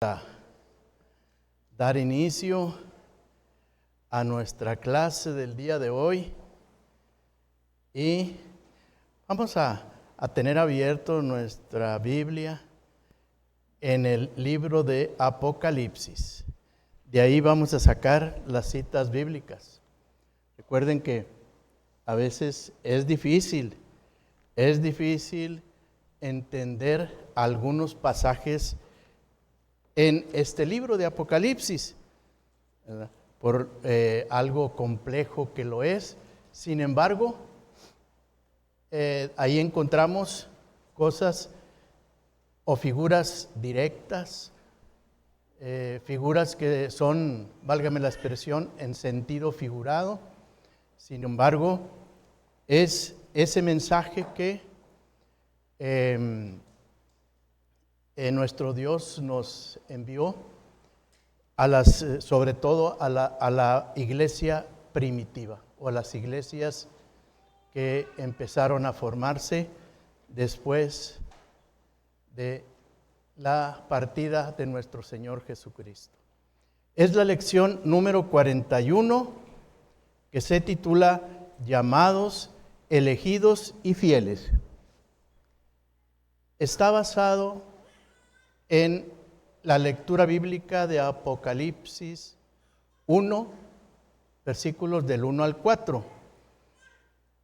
A dar inicio a nuestra clase del día de hoy y vamos a tener abierto nuestra Biblia en el libro de Apocalipsis. De ahí vamos a sacar las citas bíblicas. Recuerden que a veces es difícil entender algunos pasajes en este libro de Apocalipsis, ¿verdad? Por algo complejo que lo es. Sin embargo, ahí encontramos cosas o figuras directas, figuras que son, válgame la expresión, en sentido figurado. Sin embargo, es ese mensaje que nuestro Dios nos envió sobre todo a la iglesia primitiva o a las iglesias que empezaron a formarse después de la partida de nuestro Señor Jesucristo. Es la lección número 41 que se titula Llamados, elegidos y fieles. Está basado en la lectura bíblica de Apocalipsis 1, versículos del 1 al 4.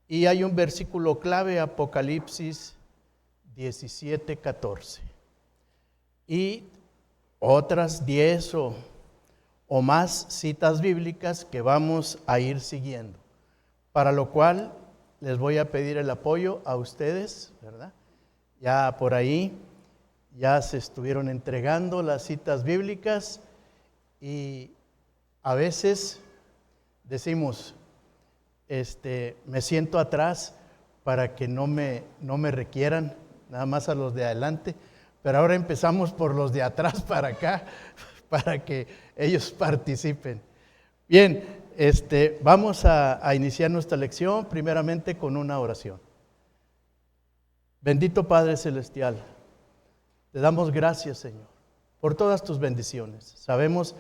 Y hay un versículo clave, Apocalipsis 17, 14. Y otras 10 o más citas bíblicas que vamos a ir siguiendo. Para lo cual les voy a pedir el apoyo a ustedes, ¿verdad? Ya por ahí ya se estuvieron entregando las citas bíblicas y a veces decimos, me siento atrás para que no me requieran, nada más a los de adelante, pero ahora empezamos por los de atrás para acá, para que ellos participen. Bien, vamos a iniciar nuestra lección primeramente con una oración. Bendito Padre Celestial, te damos gracias, Señor, por todas tus bendiciones. Sabemos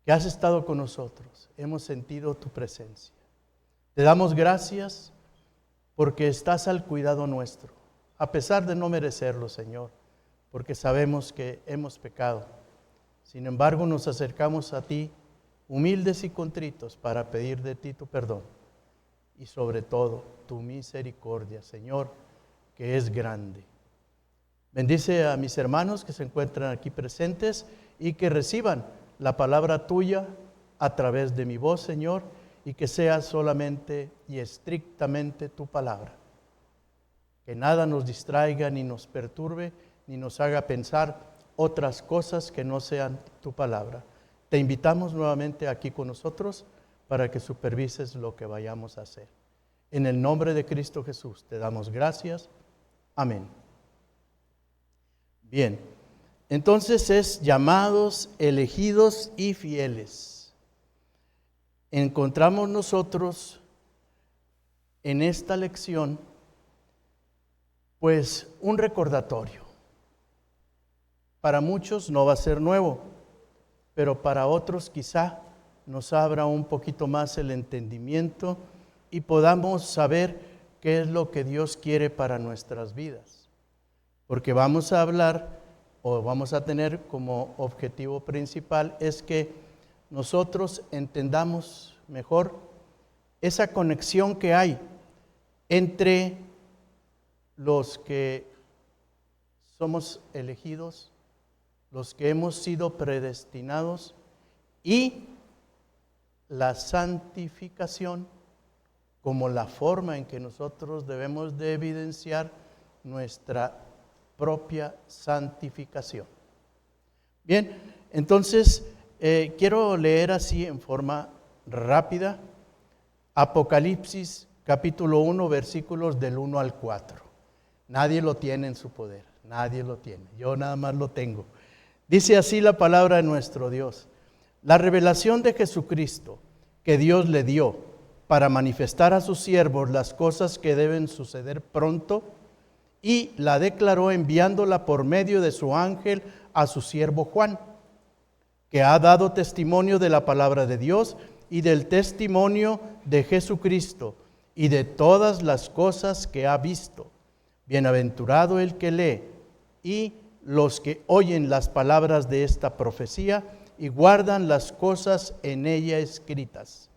que has estado con nosotros, hemos sentido tu presencia. Te damos gracias porque estás al cuidado nuestro, a pesar de no merecerlo, Señor, porque sabemos que hemos pecado. Sin embargo, nos acercamos a ti, humildes y contritos, para pedir de ti tu perdón y sobre todo tu misericordia, Señor, que es grande. Bendice a mis hermanos que se encuentran aquí presentes y que reciban la palabra tuya a través de mi voz, Señor, y que sea solamente y estrictamente tu palabra. Que nada nos distraiga, ni nos perturbe, ni nos haga pensar otras cosas que no sean tu palabra. Te invitamos nuevamente aquí con nosotros para que supervises lo que vayamos a hacer. En el nombre de Cristo Jesús te damos gracias. Amén. Bien, entonces es llamados, elegidos y fieles. Encontramos nosotros en esta lección pues un recordatorio. Para muchos no va a ser nuevo, pero para otros quizá nos abra un poquito más el entendimiento y podamos saber qué es lo que Dios quiere para nuestras vidas. Porque vamos a hablar o vamos a tener como objetivo principal es que nosotros entendamos mejor esa conexión que hay entre los que somos elegidos, los que hemos sido predestinados y la santificación como la forma en que nosotros debemos de evidenciar nuestra propia santificación. Bien, entonces quiero leer así en forma rápida Apocalipsis capítulo 1 versículos del 1 al 4. Nadie lo tiene en su poder, nadie lo tiene, yo nada más lo tengo. Dice así la palabra de nuestro Dios: la revelación de Jesucristo que Dios le dio para manifestar a sus siervos las cosas que deben suceder pronto y la declaró enviándola por medio de su ángel a su siervo Juan, que ha dado testimonio de la palabra de Dios y del testimonio de Jesucristo y de todas las cosas que ha visto. Bienaventurado el que lee y los que oyen las palabras de esta profecía y guardan las cosas en ella escritas,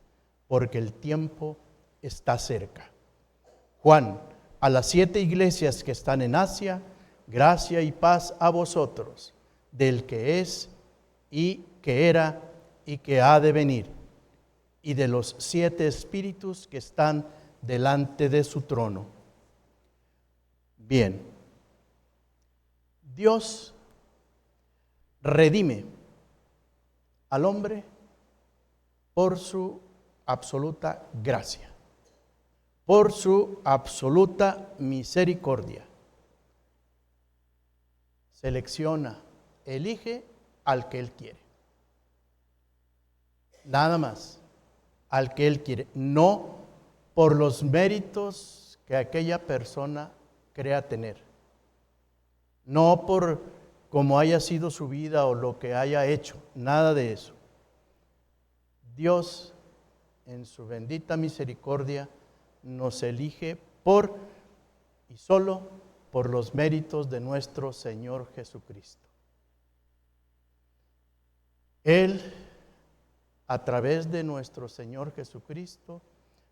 porque el tiempo está cerca. Juan, a las 7 iglesias que están en Asia, gracia y paz a vosotros, del que es y que era y que ha de venir, y de los 7 espíritus que están delante de su trono. Bien, Dios redime al hombre por su absoluta gracia, por su absoluta misericordia. Selecciona, elige al que Él quiere. Nada más, al que Él quiere, no por los méritos que aquella persona crea tener, no por cómo haya sido su vida o lo que haya hecho, nada de eso. Dios, en su bendita misericordia, nos elige por y solo por los méritos de nuestro Señor Jesucristo. Él, a través de nuestro Señor Jesucristo,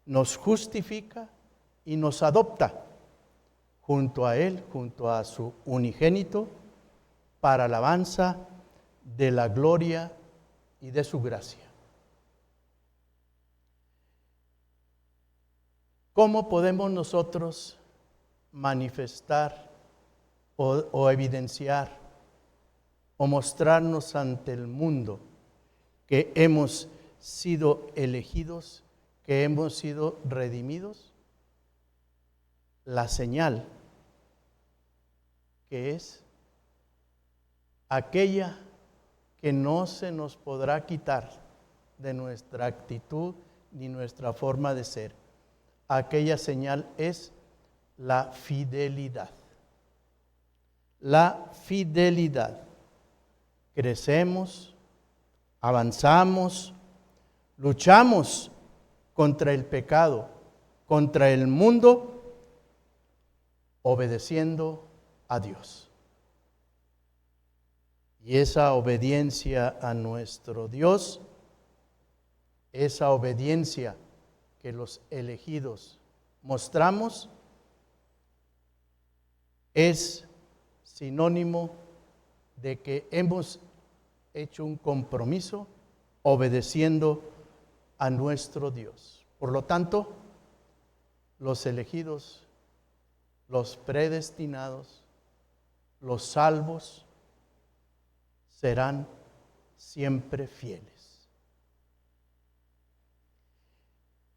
nos justifica y nos adopta junto a Él, junto a su unigénito, para alabanza de la gloria y de su gracia. ¿Cómo podemos nosotros manifestar o evidenciar o mostrarnos ante el mundo que hemos sido elegidos, que hemos sido redimidos? La señal que es aquella que no se nos podrá quitar de nuestra actitud ni nuestra forma de ser. Aquella señal es la fidelidad. La fidelidad. Crecemos, avanzamos, luchamos contra el pecado, contra el mundo, obedeciendo a Dios. Y esa obediencia a nuestro Dios, esa obediencia que los elegidos mostramos, es sinónimo de que hemos hecho un compromiso obedeciendo a nuestro Dios. Por lo tanto, los elegidos, los predestinados, los salvos, serán siempre fieles.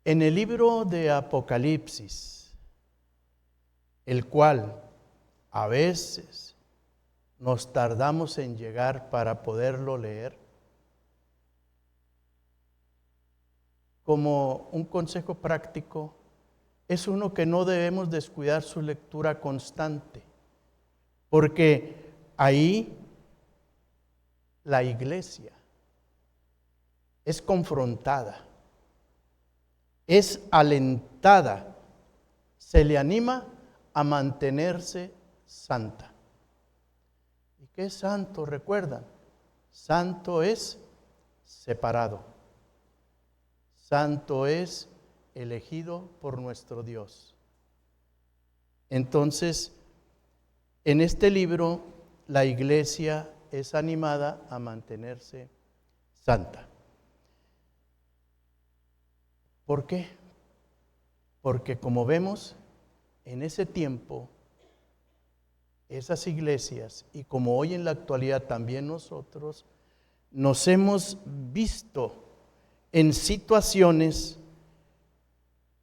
En el libro de Apocalipsis, el cual a veces nos tardamos en llegar para poderlo leer, como un consejo práctico, es uno que no debemos descuidar su lectura constante, porque ahí la iglesia es confrontada, es alentada, se le anima a mantenerse santa. ¿Y qué es santo? Recuerdan, santo es separado, santo es elegido por nuestro Dios. Entonces, en este libro, la iglesia es animada a mantenerse santa. ¿Por qué? Porque como vemos, en ese tiempo, esas iglesias, y como hoy en la actualidad también nosotros, nos hemos visto en situaciones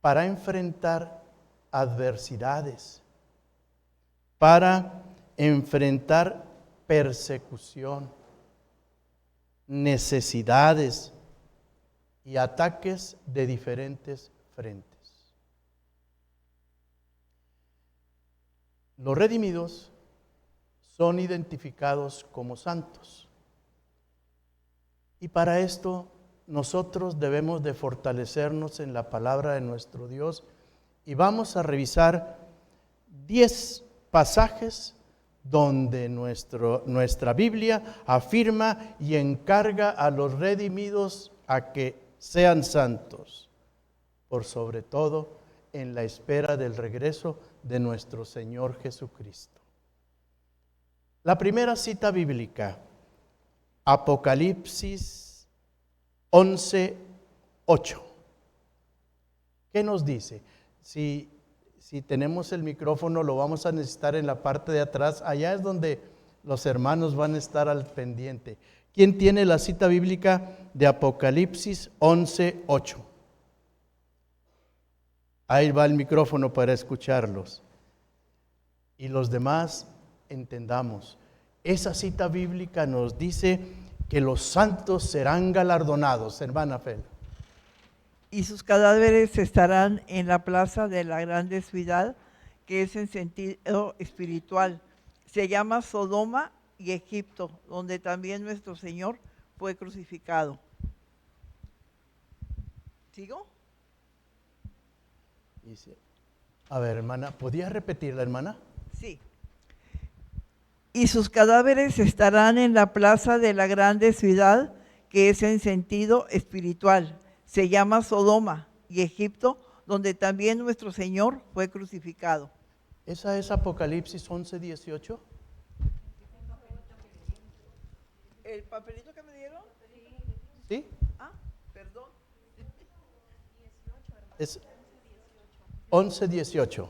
para enfrentar adversidades, para enfrentar persecución, necesidades y ataques de diferentes frentes. Los redimidos son identificados como santos. Y para esto nosotros debemos de fortalecernos en la palabra de nuestro Dios y vamos a revisar 10 pasajes donde nuestra Biblia afirma y encarga a los redimidos a que sean santos, por sobre todo en la espera del regreso de nuestro Señor Jesucristo. La primera cita bíblica, Apocalipsis 11:8. ¿Qué nos dice? Si tenemos el micrófono, lo vamos a necesitar en la parte de atrás. Allá es donde los hermanos van a estar al pendiente. ¿Quién tiene la cita bíblica de Apocalipsis 11:8? Ahí va el micrófono para escucharlos. Y los demás entendamos. Esa cita bíblica nos dice que los santos serán galardonados, hermana Fel. Y sus cadáveres estarán en la plaza de la grande ciudad, que es en sentido espiritual. Se llama Sodoma y Egipto, donde también nuestro Señor fue crucificado. ¿Sigo? Dice, a ver, hermana, ¿podía repetirla, hermana? Sí. Y sus cadáveres estarán en la plaza de la grande ciudad, que es en sentido espiritual. Se llama Sodoma y Egipto, donde también nuestro Señor fue crucificado. ¿Esa es Apocalipsis 11:18? ¿El papelito que me dieron? ¿Sí? Ah, perdón. Es 11:18.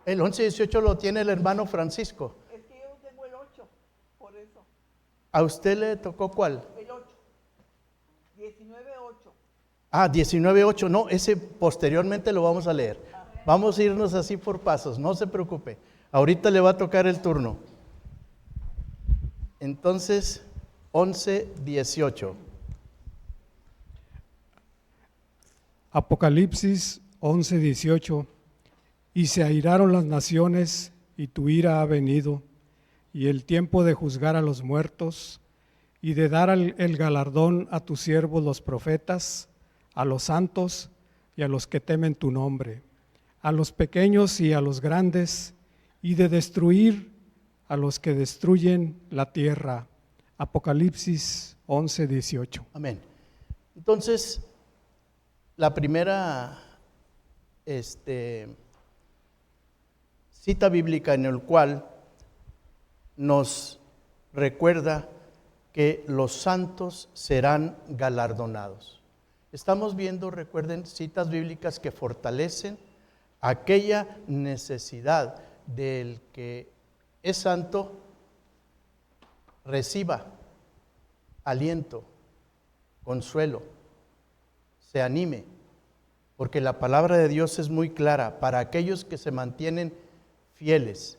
El 11:18 lo tiene el hermano Francisco. Es que yo tengo el 8, por eso. ¿A usted le tocó cuál? El 8. 19:8. Ah, 19:8. No, ese posteriormente lo vamos a leer. Vamos a irnos así por pasos, no se preocupe. Ahorita le va a tocar el turno. Entonces, 11:18. Apocalipsis 11:18. Y se airaron las naciones, y tu ira ha venido, y el tiempo de juzgar a los muertos, y de dar el galardón a tus siervos los profetas, a los santos y a los que temen tu nombre, a los pequeños y a los grandes, y de destruir a los que destruyen la tierra. Apocalipsis 11:18. Amén. Entonces, la primera cita bíblica en el cual nos recuerda que los santos serán galardonados. Estamos viendo, recuerden, citas bíblicas que fortalecen aquella necesidad del que es santo reciba aliento, consuelo, se anime, porque la palabra de Dios es muy clara para aquellos que se mantienen fieles,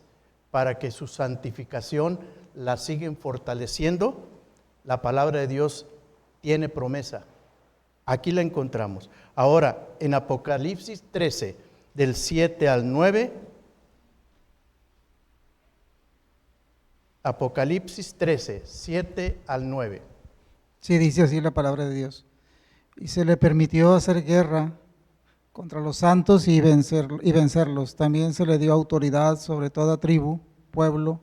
para que su santificación la siguen fortaleciendo. La palabra de Dios tiene promesa. Aquí la encontramos. Ahora, en Apocalipsis 13, del 7 al 9, Apocalipsis 13, 7 al 9. Sí, dice así la palabra de Dios. Y se le permitió hacer guerra contra los santos y vencerlos. También se le dio autoridad sobre toda tribu, pueblo,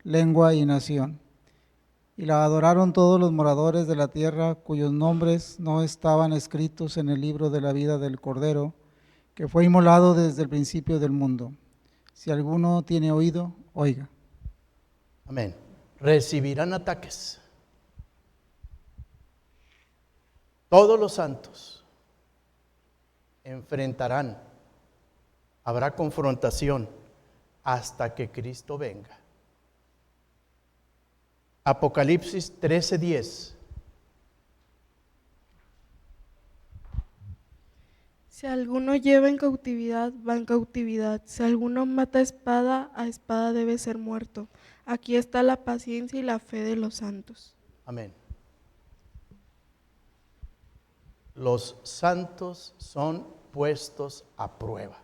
lengua y nación. Y la adoraron todos los moradores de la tierra, cuyos nombres no estaban escritos en el libro de la vida del Cordero, que fue inmolado desde el principio del mundo. Si alguno tiene oído, oiga. Amén. Recibirán ataques. Todos los santos enfrentarán, habrá confrontación hasta que Cristo venga. Apocalipsis 13:10. Si alguno lleva en cautividad, va en cautividad. Si alguno mata a espada debe ser muerto. Aquí está la paciencia y la fe de los santos. Amén. Los santos son puestos a prueba.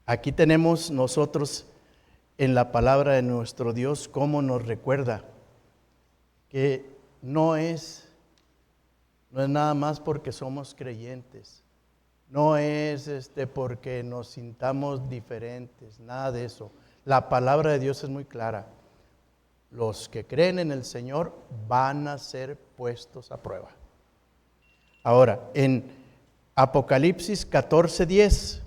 Aquí tenemos nosotros en la palabra de nuestro Dios cómo nos recuerda que no es nada más porque somos creyentes, no es porque nos sintamos diferentes, nada de eso. La palabra de Dios es muy clara. Los que creen en el Señor van a ser puestos a prueba. Ahora, en Apocalipsis 14:10.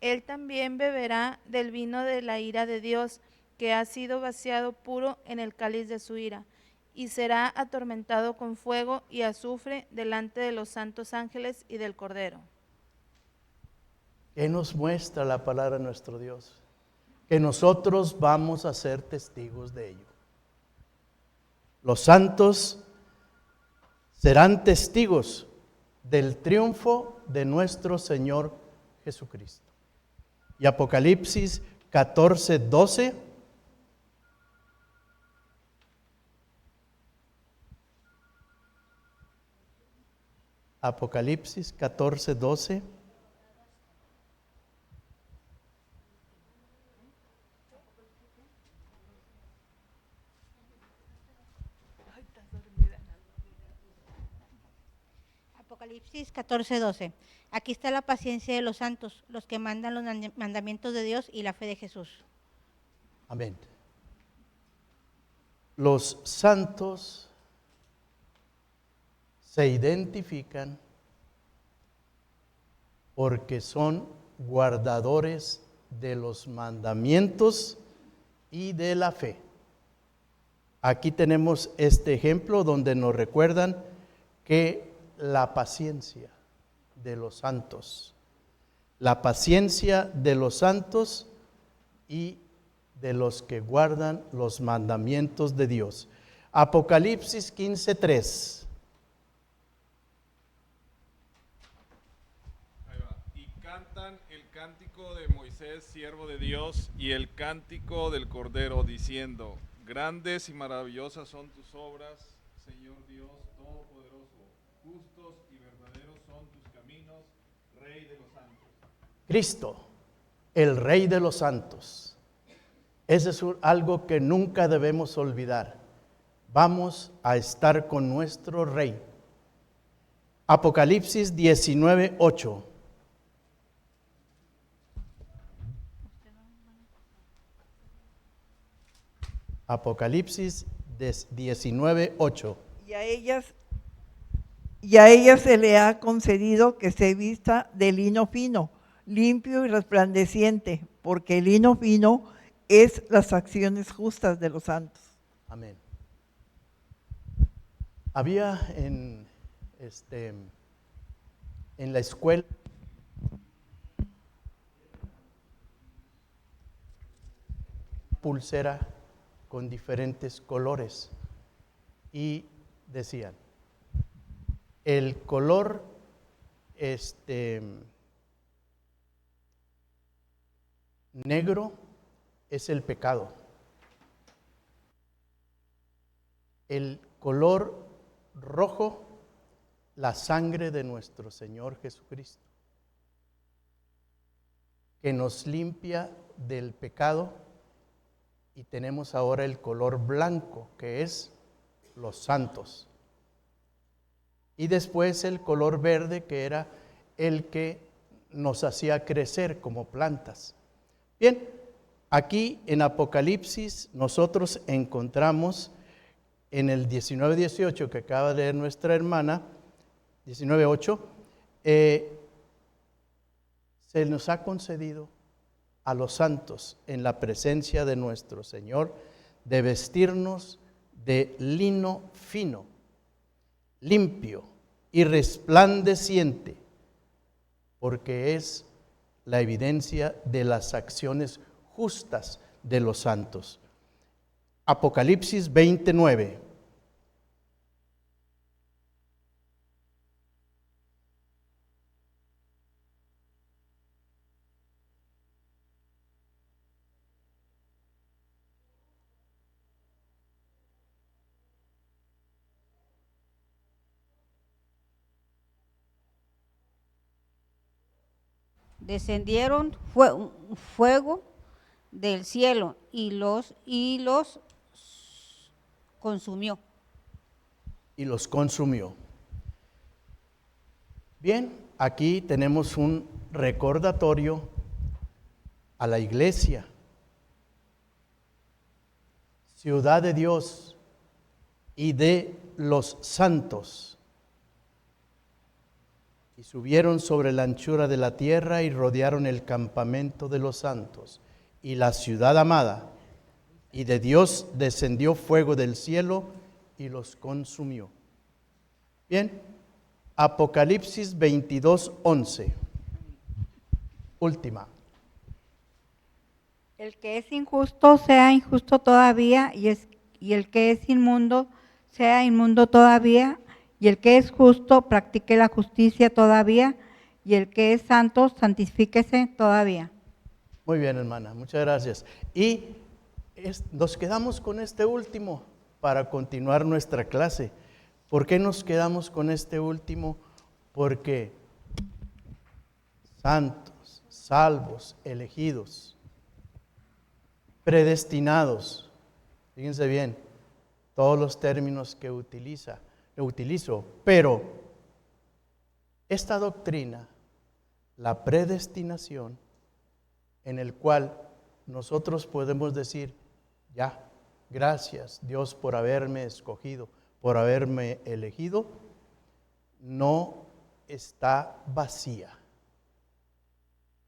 Él también beberá del vino de la ira de Dios, que ha sido vaciado puro en el cáliz de su ira, y será atormentado con fuego y azufre delante de los santos ángeles y del Cordero. ¿Qué nos muestra la palabra de nuestro Dios? Que nosotros vamos a ser testigos de ello. Los santos serán testigos del triunfo de nuestro Señor Jesucristo. Y Apocalipsis 14:12. Apocalipsis 14:12. Apocalipsis 14:12. Aquí está la paciencia de los santos, los que mandan los mandamientos de Dios y la fe de Jesús. Amén. Los santos se identifican porque son guardadores de los mandamientos y de la fe. Aquí tenemos este ejemplo donde nos recuerdan que la paciencia de los santos, la paciencia de los santos y de los que guardan los mandamientos de Dios. Apocalipsis 15:3. Ahí va. Y cantan el cántico de Moisés, siervo de Dios, y el cántico del Cordero, diciendo: grandes y maravillosas son tus obras, Señor Dios Todopoderoso. Justos y verdaderos son tus caminos, Rey de los santos. Cristo, el Rey de los santos. Ese es algo que nunca debemos olvidar. Vamos a estar con nuestro Rey. Apocalipsis 19:8. Apocalipsis 19:8. Y a ella se le ha concedido que se vista de lino fino, limpio y resplandeciente, porque el lino fino es las acciones justas de los santos. Amén. Había en la escuela pulsera con diferentes colores y decían: el color negro es el pecado. El color rojo, la sangre de nuestro Señor Jesucristo, que nos limpia del pecado. Y tenemos ahora el color blanco, que es los santos. Y después el color verde, que era el que nos hacía crecer como plantas. Bien, aquí en Apocalipsis nosotros encontramos en el 19:18 que acaba de leer nuestra hermana, 19:8, se nos ha concedido a los santos en la presencia de nuestro Señor de vestirnos de lino fino, limpio y resplandeciente, porque es la evidencia de las acciones justas de los santos. Apocalipsis 29. descendieron fuego del cielo y los consumió. Y los consumió. Bien, aquí tenemos un recordatorio a la iglesia, ciudad de Dios y de los santos. Y subieron sobre la anchura de la tierra y rodearon el campamento de los santos y la ciudad amada. Y de Dios descendió fuego del cielo y los consumió. Bien, Apocalipsis 22:11. Última. El que es injusto sea injusto todavía, y el que es inmundo sea inmundo todavía, y el que es justo practique la justicia todavía, y el que es santo santifíquese todavía. Muy bien, hermana, muchas gracias. Y nos quedamos con este último para continuar nuestra clase. ¿Por qué nos quedamos con este último? Porque santos, salvos, elegidos, predestinados, fíjense bien, todos los términos que utilizo, pero esta doctrina, la predestinación, en el cual nosotros podemos decir, ya, gracias Dios por haberme escogido, por haberme elegido, no está vacía.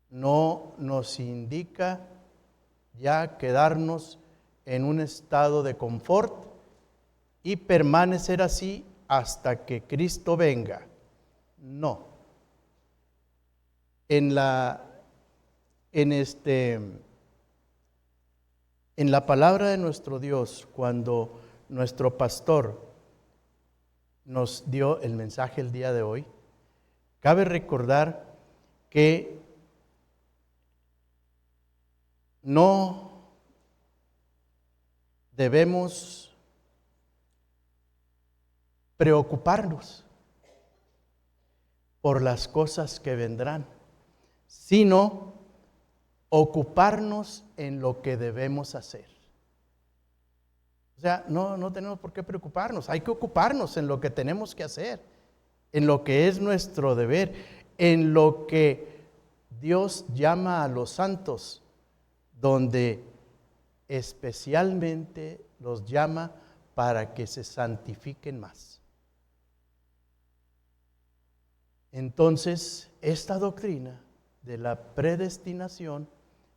No nos indica ya quedarnos en un estado de confort y permanecer así hasta que Cristo venga. No. En la palabra de nuestro Dios, cuando nuestro pastor nos dio el mensaje el día de hoy, cabe recordar que no debemos preocuparnos por las cosas que vendrán, sino ocuparnos en lo que debemos hacer. O sea, no tenemos por qué preocuparnos, hay que ocuparnos en lo que tenemos que hacer, en lo que es nuestro deber, en lo que Dios llama a los santos, donde especialmente los llama para que se santifiquen más. Entonces, esta doctrina de la predestinación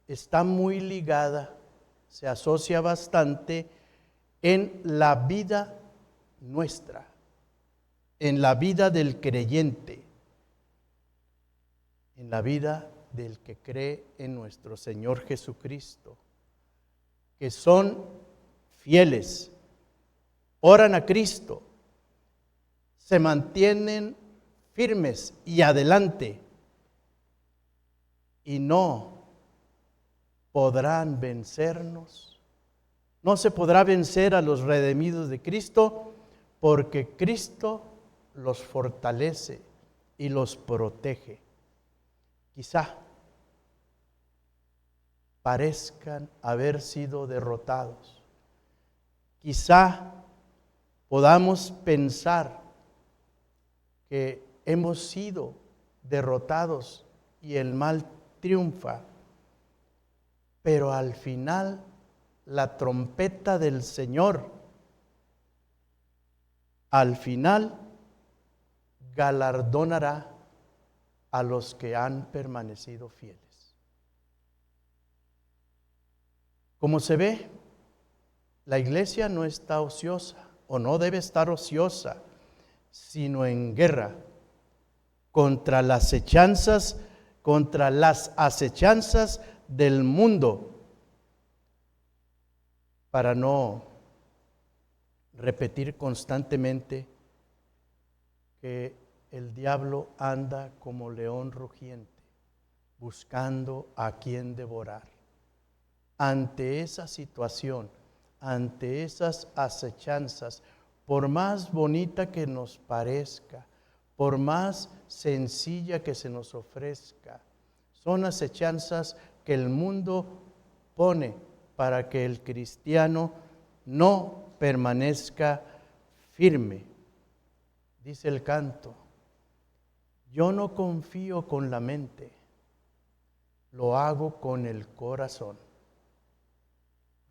está muy ligada, se asocia bastante en la vida nuestra, en la vida del creyente, en la vida del que cree en nuestro Señor Jesucristo, que son fieles, oran a Cristo, se mantienen firmes y adelante, y no podrán vencernos. No se podrá vencer a los redimidos de Cristo, porque Cristo los fortalece y los protege. Quizá parezcan haber sido derrotados. Quizá podamos pensar que hemos sido derrotados y el mal triunfa, pero al final la trompeta del Señor, al final galardonará a los que han permanecido fieles. Como se ve, la iglesia no está ociosa o no debe estar ociosa, sino en guerra contra las acechanzas del mundo, para no repetir constantemente que el diablo anda como león rugiente, buscando a quien devorar. Ante esa situación, ante esas acechanzas, por más bonita que nos parezca, por más sencilla que se nos ofrezca, Son acechanzas que el mundo pone para que el cristiano no permanezca firme. Dice el canto, yo no confío con la mente, lo hago con el corazón.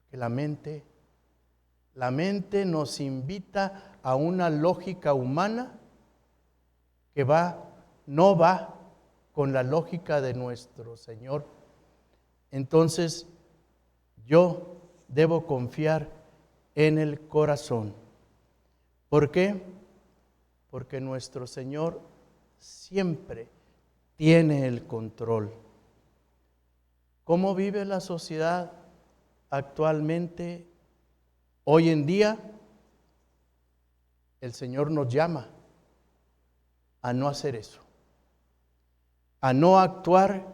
Porque la mente nos invita a una lógica humana que no va con la lógica de nuestro Señor. Entonces, yo debo confiar en el corazón. ¿Por qué? Porque nuestro Señor siempre tiene el control. ¿Cómo vive la sociedad actualmente? Hoy en día, el Señor nos llama a no hacer eso, a no actuar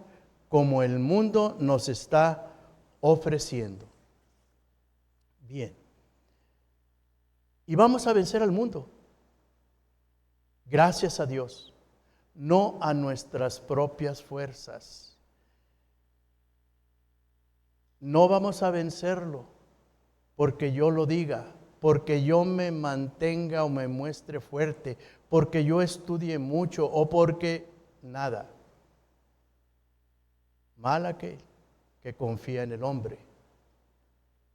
como el mundo nos está ofreciendo. Bien. Y vamos a vencer al mundo. Gracias a Dios, no a nuestras propias fuerzas. No vamos a vencerlo porque yo lo diga, porque yo me mantenga o me muestre fuerte, porque yo estudie mucho o porque nada. Mal aquel que confía en el hombre.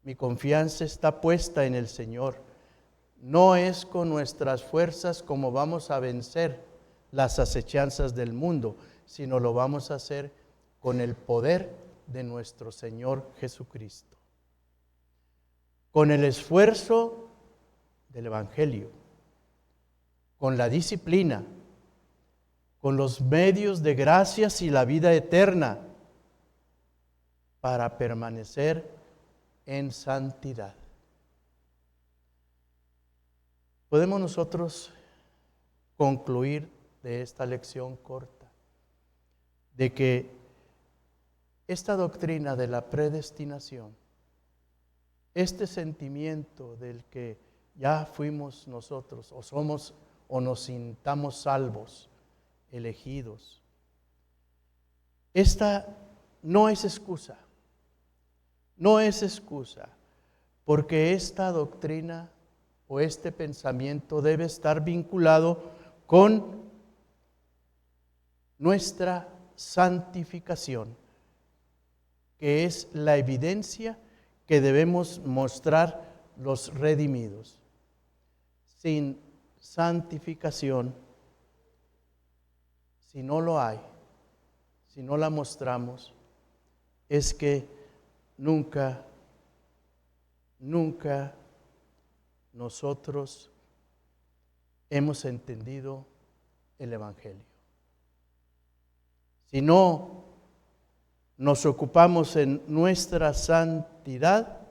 Mi confianza está puesta en el Señor. No es con nuestras fuerzas como vamos a vencer las acechanzas del mundo, sino lo vamos a hacer con el poder de nuestro Señor Jesucristo. Con el esfuerzo del Evangelio, con la disciplina, con los medios de gracias y la vida eterna para permanecer en santidad. Podemos nosotros concluir de esta lección corta de que esta doctrina de la predestinación, este sentimiento del que ya fuimos nosotros o somos o nos sintamos salvos, elegidos, esta no es excusa, porque esta doctrina o este pensamiento debe estar vinculado con nuestra santificación, que es la evidencia que debemos mostrar los redimidos. Sin santificación, si no lo hay, si no la mostramos, es que nunca nosotros hemos entendido el Evangelio. Si no nos ocupamos en nuestra santidad,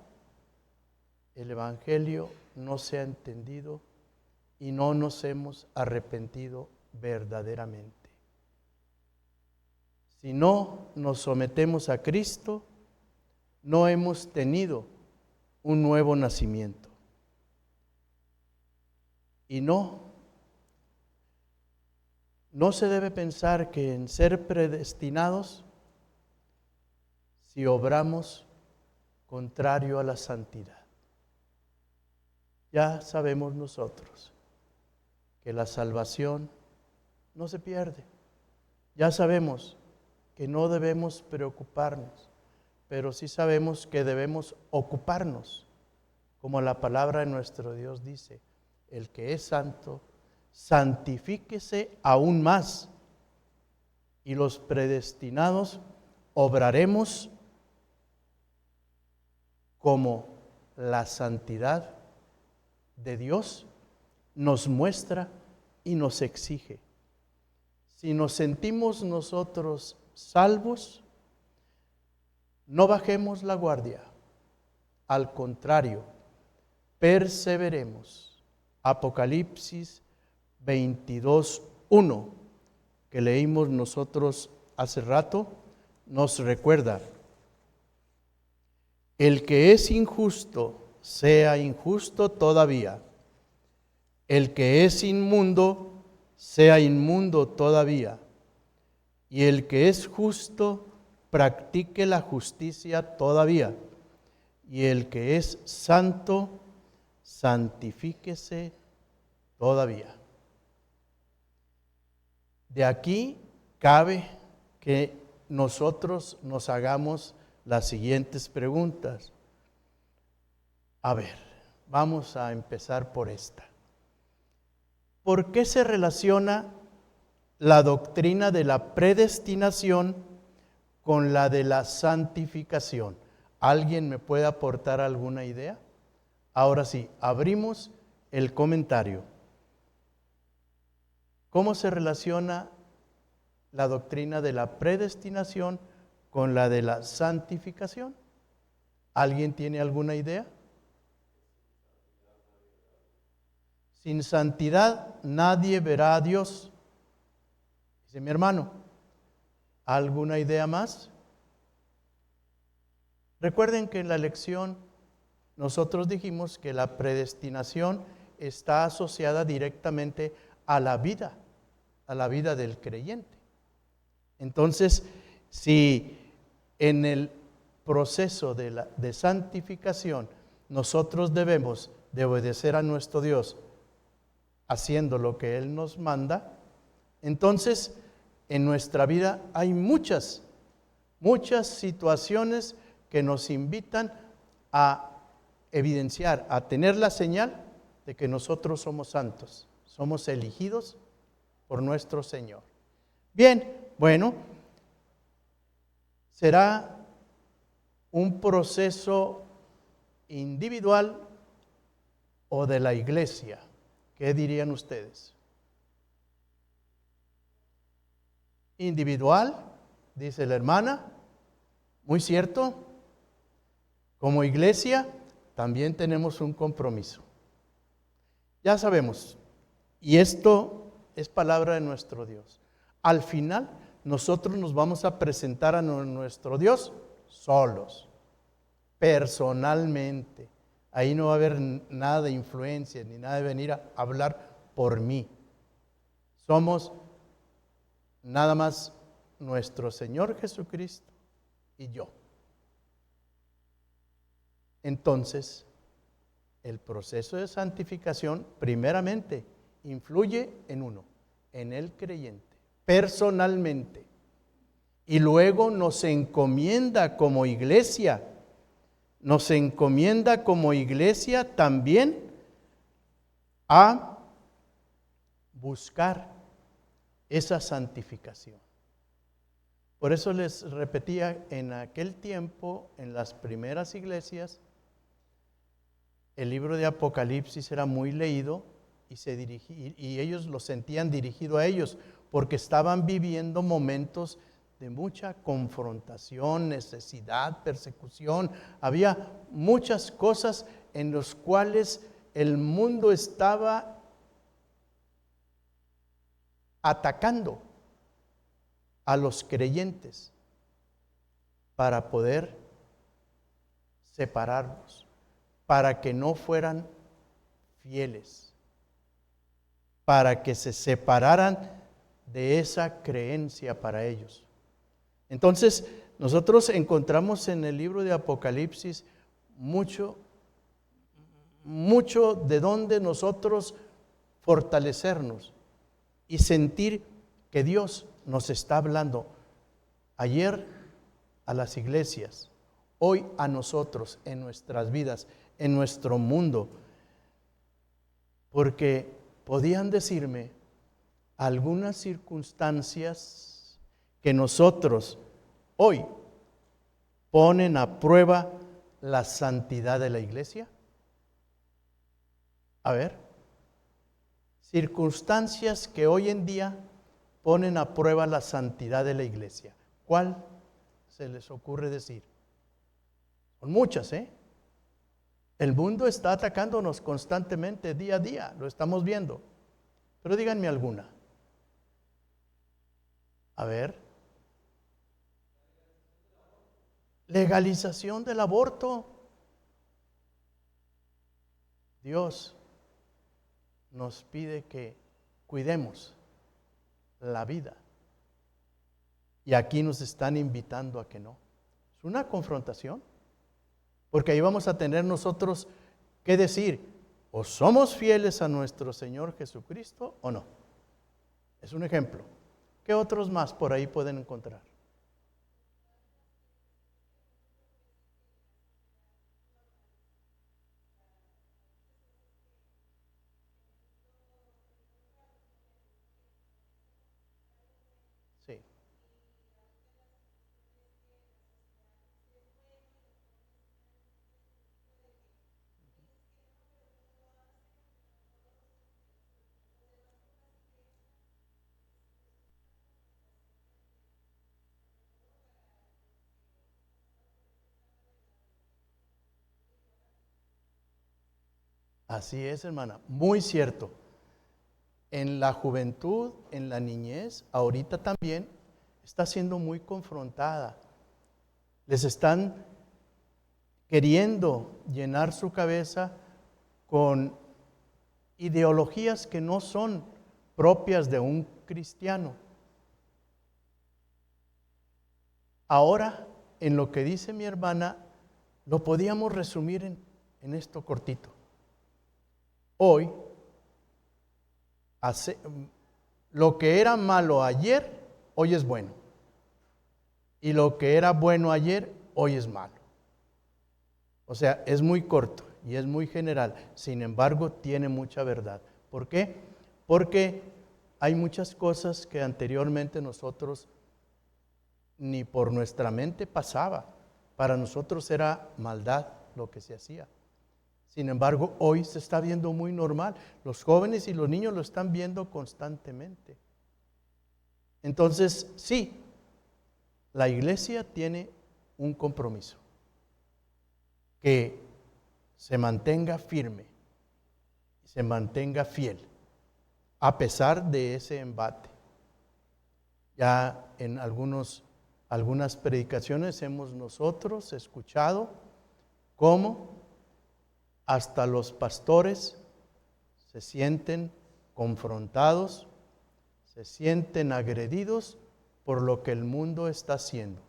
el Evangelio no se ha entendido y no nos hemos arrepentido verdaderamente. Si no nos sometemos a Cristo, no hemos tenido un nuevo nacimiento. Y no se debe pensar que en ser predestinados, si obramos contrario a la santidad. Ya sabemos nosotros que la salvación no se pierde. Ya sabemos que no debemos preocuparnos, pero sí sabemos que debemos ocuparnos, como la palabra de nuestro Dios dice, el que es santo, santifíquese aún más, y los predestinados obraremos como la santidad de Dios nos muestra y nos exige. Si nos sentimos nosotros salvos, no bajemos la guardia, al contrario, perseveremos. Apocalipsis 22:1, que leímos nosotros hace rato, nos recuerda: el que es injusto, sea injusto todavía. El que es inmundo, sea inmundo todavía. y el que es justo practique la justicia todavía, y el que es santo santifíquese todavía. De aquí cabe que nosotros nos hagamos las siguientes preguntas. A ver, vamos a empezar por esta. ¿Por qué se relaciona la doctrina de la predestinación con la de la santificación? ¿Alguien me puede aportar alguna idea? Ahora sí, abrimos el comentario. ¿Cómo se relaciona la doctrina de la predestinación con la de la santificación? ¿Alguien tiene alguna idea? Sin santidad nadie verá a Dios. Dice mi hermano. ¿Alguna idea más? Recuerden que en la lección nosotros dijimos que la predestinación está asociada directamente a la vida del creyente. Entonces, si en el proceso de santificación nosotros debemos de obedecer a nuestro Dios haciendo lo que Él nos manda, entonces en nuestra vida hay muchas situaciones que nos invitan a evidenciar, a tener la señal de que nosotros somos santos, somos elegidos por nuestro Señor. Bien, bueno, será un proceso individual o de la iglesia. ¿Qué dirían ustedes? Individual, dice la hermana, muy cierto. Como iglesia también tenemos un compromiso. Ya sabemos, y esto es palabra de nuestro Dios. Al final nosotros nos vamos a presentar a nuestro Dios solos, personalmente. Ahí no va a haber nada de influencia, ni nada de venir a hablar por mí. Somos nada más nuestro Señor Jesucristo y yo. Entonces, el proceso de santificación primeramente influye en uno, en el creyente, personalmente. Y luego nos encomienda como iglesia también a buscar esa santificación. Por eso les repetía, en aquel tiempo, en las primeras iglesias, el libro de Apocalipsis era muy leído y ellos lo sentían dirigido a ellos, porque estaban viviendo momentos de mucha confrontación, necesidad, persecución. Había muchas cosas en las cuales el mundo estaba atacando a los creyentes para poder separarlos, para que no fueran fieles, para que se separaran de esa creencia para ellos. Entonces, nosotros encontramos en el libro de Apocalipsis mucho de donde nosotros fortalecernos y sentir que Dios nos está hablando. Ayer a las iglesias, hoy a nosotros, en nuestras vidas, en nuestro mundo, porque podían decirme algunas circunstancias que nosotros hoy ponen a prueba la santidad de la iglesia. A ver, circunstancias que hoy en día ponen a prueba la santidad de la iglesia. ¿Cuál se les ocurre decir? Son muchas, ¿eh? El mundo está atacándonos constantemente, día a día, lo estamos viendo. Pero díganme alguna. A ver. Legalización del aborto. Dios nos pide que cuidemos la vida Y aquí nos están invitando a que no. Es una confrontación, porque ahí vamos a tener nosotros que decir, o somos fieles a nuestro Señor Jesucristo o no. Es un ejemplo. ¿Qué otros más por ahí pueden encontrar? Sí. Así es, hermana, muy cierto. En la juventud, en la niñez, ahorita también está siendo muy confrontada. Les están queriendo llenar su cabeza con ideologías que no son propias de un cristiano. Ahora, en lo que dice mi hermana, lo podíamos resumir en esto cortito. Hoy, lo que era malo ayer, hoy es bueno. Y lo que era bueno ayer, hoy es malo. O sea, es muy corto y es muy general. Sin embargo, tiene mucha verdad. ¿Por qué? Porque hay muchas cosas que anteriormente nosotros ni por nuestra mente pasaba. Para nosotros era maldad lo que se hacía. Sin embargo, hoy se está viendo muy normal. Los jóvenes y los niños lo están viendo constantemente. Entonces, sí, la iglesia tiene un compromiso. Que se mantenga firme, se mantenga fiel, a pesar de ese embate. Ya en algunas predicaciones hemos nosotros escuchado cómo hasta los pastores se sienten confrontados, se sienten agredidos por lo que el mundo está haciendo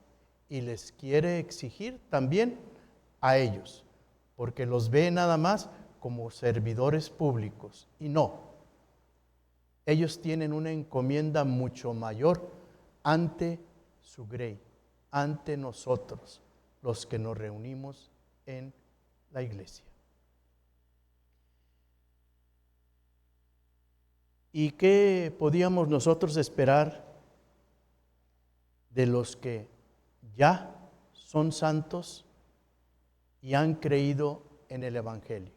y les quiere exigir también a ellos, porque los ve nada más como servidores públicos y no. Ellos tienen una encomienda mucho mayor ante su grey, ante nosotros, los que nos reunimos en la iglesia. ¿Y qué podíamos nosotros esperar de los que ya son santos y han creído en el Evangelio?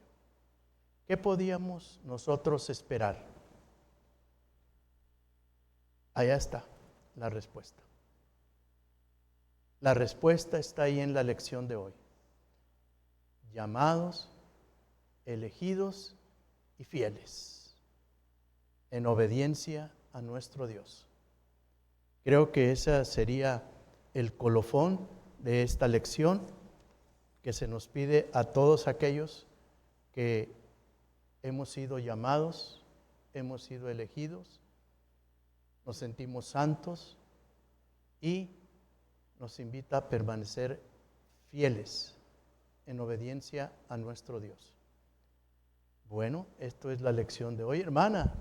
¿Qué podíamos nosotros esperar? Allá está la respuesta. La respuesta está ahí en la lección de hoy. Llamados, elegidos y fieles, en obediencia a nuestro Dios. Creo que ese sería el colofón de esta lección que se nos pide a todos aquellos que hemos sido llamados, hemos sido elegidos, nos sentimos santos y nos invita a permanecer fieles en obediencia a nuestro Dios. Bueno, esto es la lección de hoy, hermana.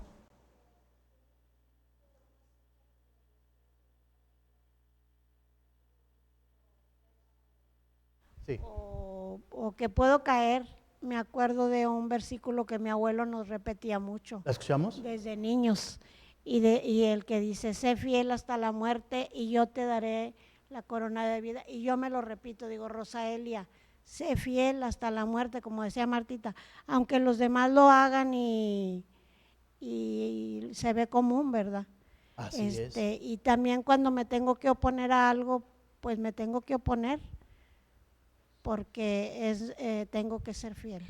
Sí. O que puedo caer. Me acuerdo de un versículo que mi abuelo nos repetía mucho. ¿La escuchamos? Desde niños. Y el que dice, sé fiel hasta la muerte y yo te daré la corona de vida. Y yo me lo repito, digo, Rosaelia, sé fiel hasta la muerte, como decía Martita, aunque los demás lo hagan y se ve común, ¿verdad? Así es. Y también cuando me tengo que oponer a algo, pues me tengo que oponer, porque tengo que ser fiel.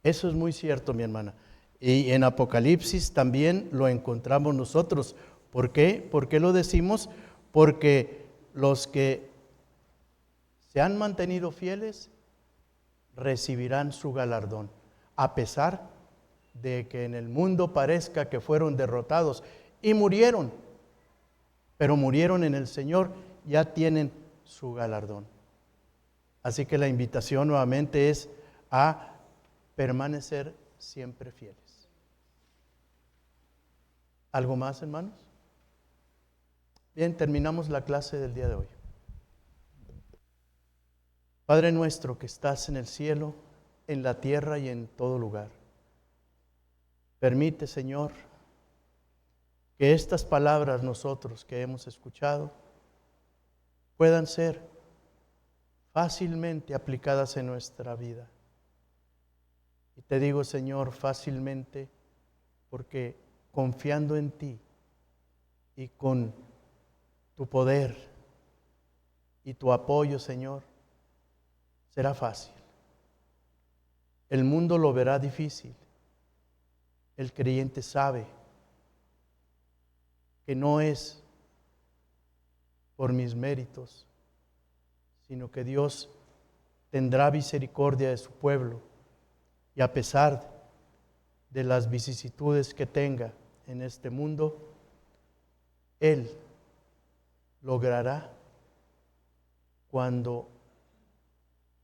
Eso es muy cierto, mi hermana. Y en Apocalipsis también lo encontramos nosotros. ¿Por qué? ¿Por qué lo decimos? Porque los que se han mantenido fieles recibirán su galardón, a pesar de que en el mundo parezca que fueron derrotados y murieron, pero murieron en el Señor, ya tienen su galardón. Así que la invitación nuevamente es a permanecer siempre fieles. ¿Algo más, hermanos? Bien, terminamos la clase del día de hoy. Padre nuestro que estás en el cielo, en la tierra y en todo lugar, permite, Señor, que estas palabras nosotros que hemos escuchado puedan ser fácilmente aplicadas en nuestra vida. Y te digo, Señor, fácilmente, porque confiando en ti y con tu poder y tu apoyo, Señor, será fácil. El mundo lo verá difícil. El creyente sabe que no es por mis méritos, sino que Dios tendrá misericordia de su pueblo, y a pesar de las vicisitudes que tenga en este mundo, Él logrará, cuando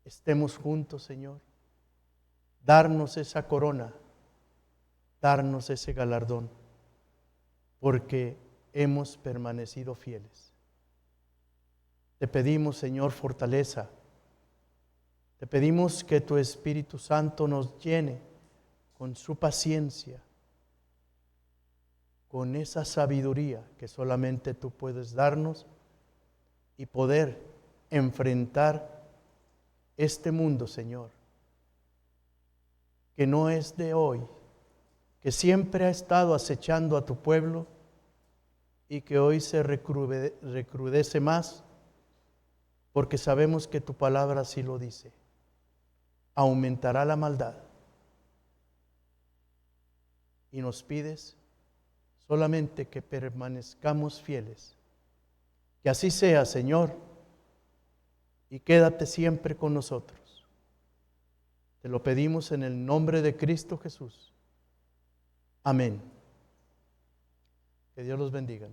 estemos juntos, Señor, darnos esa corona, darnos ese galardón, porque hemos permanecido fieles. Te pedimos, Señor, fortaleza. Te pedimos que tu Espíritu Santo nos llene con su paciencia, con esa sabiduría que solamente tú puedes darnos, y poder enfrentar este mundo, Señor, que no es de hoy, que siempre ha estado acechando a tu pueblo y que hoy se recrudece más, porque sabemos que tu palabra así lo dice. Aumentará la maldad. Y nos pides solamente que permanezcamos fieles. Que así sea, Señor, y quédate siempre con nosotros. Te lo pedimos en el nombre de Cristo Jesús. Amén. Que Dios los bendiga.